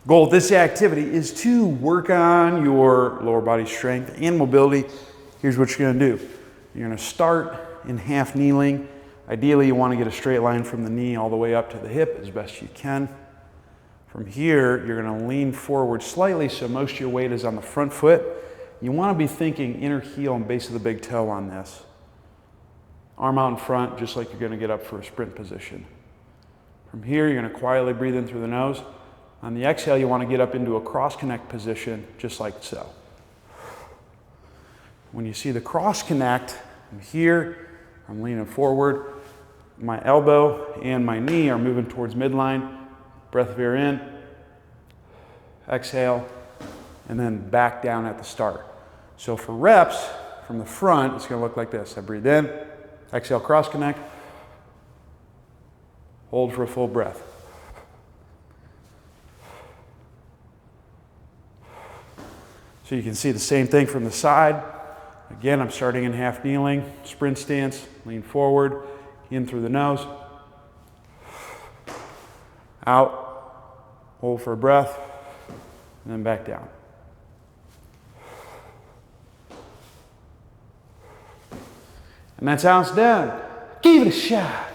Goal of this activity is to work on your lower body strength and mobility. Here's what you're going to do. You're going to start in half kneeling. Ideally, you want to get a straight line from the knee all the way up to the hip as best you can. From here, you're going to lean forward slightly so most of your weight is on the front foot. You want to be thinking inner heel and base of the big toe on this. Arm out in front, just like you're going to get up for a sprint position. From here, you're going to quietly breathe in through the nose. On the exhale, you want to get up into a cross-connect position, just like so. When you see the cross-connect, I'm here, I'm leaning forward. My elbow and my knee are moving towards midline. Breath of air in, exhale, and then back down at the start. So for reps, from the front, it's going to look like this. I breathe in, exhale, cross-connect, hold for a full breath. So you can see the same thing from the side. Again, I'm starting in half kneeling, sprint stance, lean forward, in through the nose, out, hold for a breath, and then back down. And that's how it's done. Give it a shot.